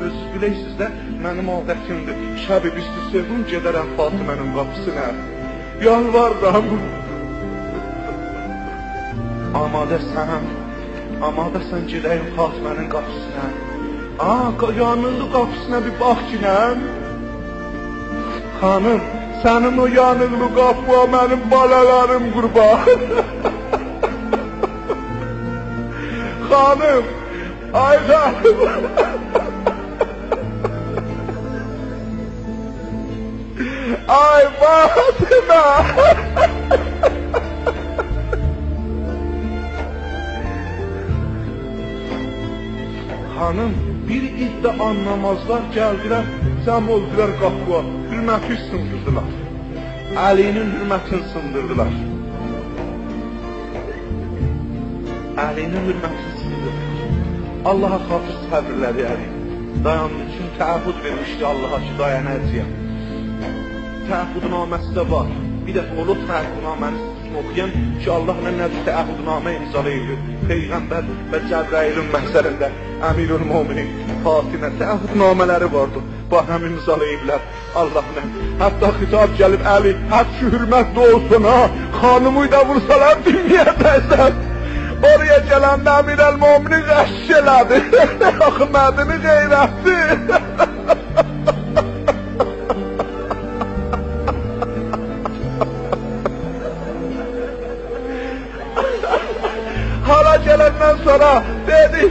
Özünüz bilirsiniz də, mənim adətimdir. Şəbi üstü sevim, gedərəm Fatimənin qapısına. Yalvarıram. Amadəsən gedəyim Fatimənin qapısına. Yanıqlı qapısına bir bax kinəm. Xanım, sənin o yanıqlı qapıya mənim balalarım qurban. Xanım, ay xanım. Ay Fatıma! Hanım, bir iddə anlamazlar, gəldilər, cəm oldular qapıya, hürməti sındırdılar. Əlinin hürmətini sındırdılar. Allaha xatır səbirləri Əli. Dayanın üçün təəbbüd vermişdi Allaha ki, dayanacaq. Təəbbüdnaməsi də var. Bir dəfə olur təəbbüdnaməni sizin oxuyan ki, Allahla nədir təəbbüdnamə imzalayır. Peyğəmbər və Cəbrailin məhzərində Əmirül-Müminin Fatimə təəbbüdnamələri vardı. Bahəm imzalayırlar Allahla. Hətta xitab gəlib Əli, həd ki hürmətli olsun ha, xanımı da vursalar dinləyəcəksən. Oraya gələndə Əmirül-Müminin qəşş elədi. Axı mədini qeyrətdi. Hala gələndən sonra dedi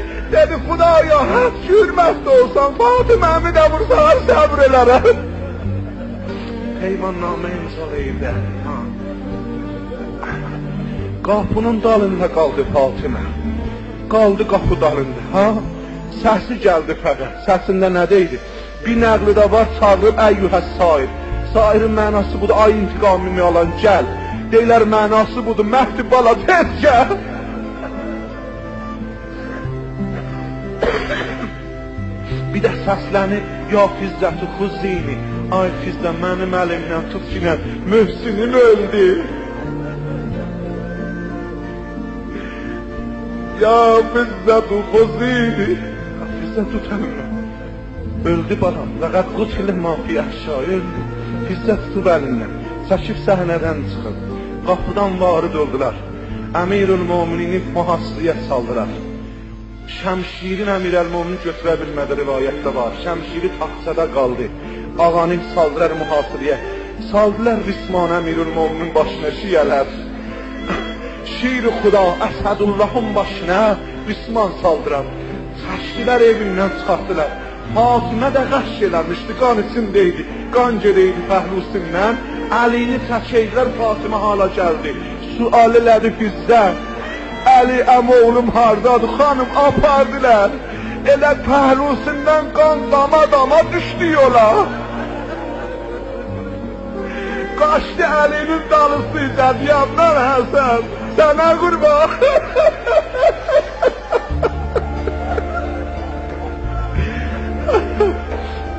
Xudaya, həd ki hürmətli olsan, Fatiməmi də vursalar səbr elərəm. Peymannamə imzalayırdı. Qapının dalında qaldı Fatimə. Qaldı qapı dalında. Səsi gəldi fəqət. Səsində nə deyildi? Bir nəqlidə var, çağırıb əyyuhəs sair. Sairin mənası budur, ay intiqamimi alan gəl. Deylər mənası budur, Məhdi bala tez gəl. Bir də səslənir, ya Fizzəti Xuzini. Ay Fizzə, mənim əlimdən tut ki, Möhsinin öldü. Ya Fizzəti Xuzini. Fizzə tut əlimdən. Öldü balam, fəqət qutili mafi əşya öldü. Fizzə tutub əlindən, çəkib səhnədən çıxıb. Qapıdan varid oldular. Əmirül-Mümini mühasirəyə saldılar. Şəmşirin Əmirül-Mümini götürə bilmədi, rivayətdə var. Şəmşiri taxtsada qaldı. Ağanı saldılar mühasirəyə. Saldılar Risman Əmirül-Müminin başına şiyələr. Şir-i Xuda Əsədullahın başına Risman saldırar. Çəkdilər evindən çıxartdılar. Fatimə də qəşş eləmişdi, qan içindeydi. Qan gedəydi pəhlusindən. Əlini çəkəydilər, Fatimə hala gəldi. Sual elədi Fizzə. Əli əmoğlum hardadır, xanım apardılar. Elə pəhlusindən qan dama düşdü yola. Qaçdı Əlinin dalısıyla, yandan Həsən, sənə qurban.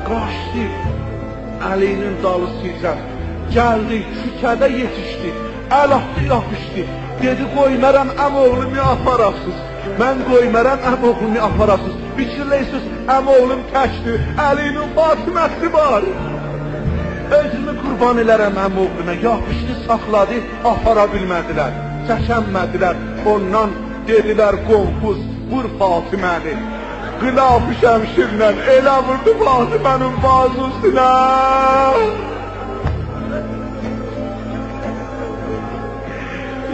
Qaçdı Əlinin dalısıyla, gəldi, küçədə yetişdi, əl atdı, yapışdı. Dedi, qoymərəm əmoğlumu aparasız. Mən qoymərəm əmoğlumu aparasız. Biçirləysiniz, əmoğlum təkdir, Əlinin Fatiməsi var. Özümü qurban elərəm əmoğluna, yapışdı, saxladı, apara bilmədilər. Çəkənmədilər, ondan dedilər qonfuz, vur Fatiməni. Qılaf-ı şəmşirlə elə vurdu Fatimənin bazusuna.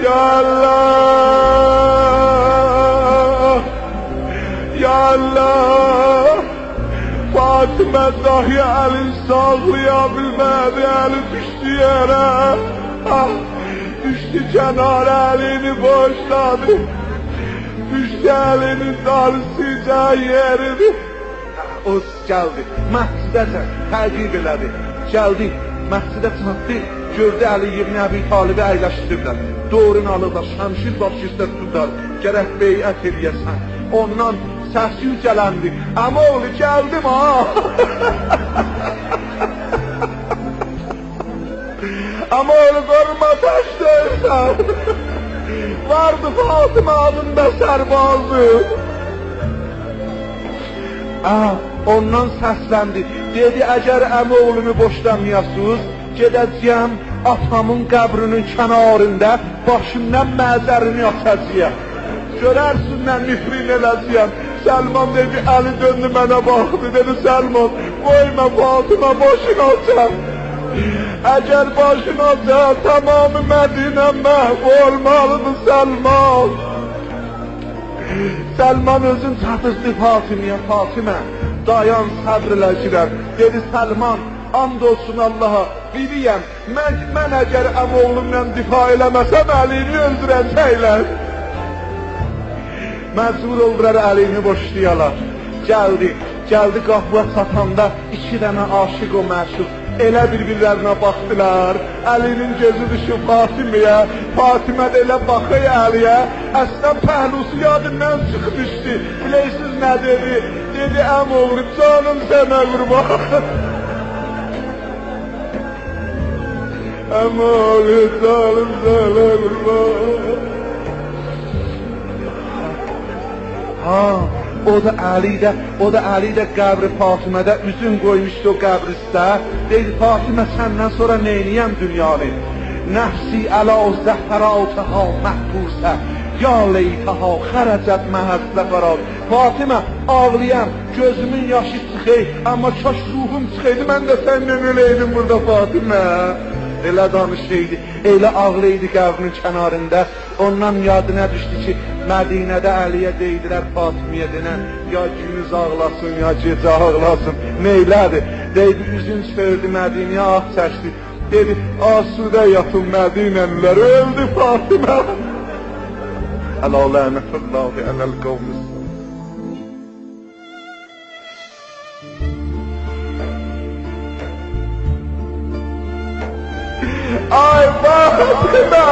Ya Allah, Ya Allah, Fatimə dahi əlin sağlaya bilmədi, əli düşdü yerə. Düşdü kənara, əlini boşladı, düşdü əlinin darısıca yerini. O gəldi, məscidəcə təqib elədi, gəldi, məscidə çatdı, gördü Əli ibn Əbi Talibə əyləşdiriblər. Doğrunu alırlar, şəmşir başı üstə tutar, gərək beyət eləyəsən. Ondan səs yücələndi, əmoğlu gəldim ha. Əmoğlu qoruma təş deyirsən. vardı Fatıma adında sərbazı. Ondan səsləndi, dedi əgər əmi oğlumu boşlamayasınız, gedəcəyəm atamın qəbrinin kənarında başımdan məzərini atacağım. Görərsiniz mən müfrin eləcəyəm. Səlman dedi, Əli döndü mənə baxdı, dedi Səlman, qoyma Fatıma başını açam. Əgər başını açam, tamamı Mədinə məhv olmalıdır Səlman. Səlman özün çatışdı Fatımiyə, Fatımə, dayan səbr eləcirəm. Dedi Səlman, and olsun Allaha, biliyəm, mən əgər əmoğlumla difa eləməsəm, Əlini öldürəcəklər. Məcbur oldular Əlini boşlayalar. Gəldi qapıya çatanda iki dənə aşıq o məşuq elə bir-birlərinə baxdılar. Əlinin gözü düşüb Fatiməyə, Fatimə də elə baxıyor Əliyə. Əslən pəhlusu yadından çıxmışdı. Bilirsiniz nə dedi? Dedi əmoğlu, canım sənə qurban. Əmoğlu, canım sənə qurban. O da Əli də qəbri Fatimədə üzün qoymuşdu o qəbristə. Deydi, Fatimə səndən sonra neyniyəm dünyanı? Nəfsi əla o zəhfəratuha məhbusə, ya leytəha xərəcət məhəzlə fərad. Fatimə, ağlayam, gözümün yaşı çıxey, amma kaş ruhum çıxeydi, mən də səndən öləydim burada Fatimə. Elə danışıydı, elə ağlaydı qəbrinin kənarında. Ondan yadına düşdü ki, Mədinədə Əliyə deydilər Fatimiyə denən, ya günüz ağlasın, ya gecə ağlasın, neylədir? Deydi, üzün çördü Mədinəyə, ah çəkdi. Dedi, asudə yatın Mədinəlilər, öldü Fatimə. Ələ lənətullahi ələl qavmis. Ay Fatimə!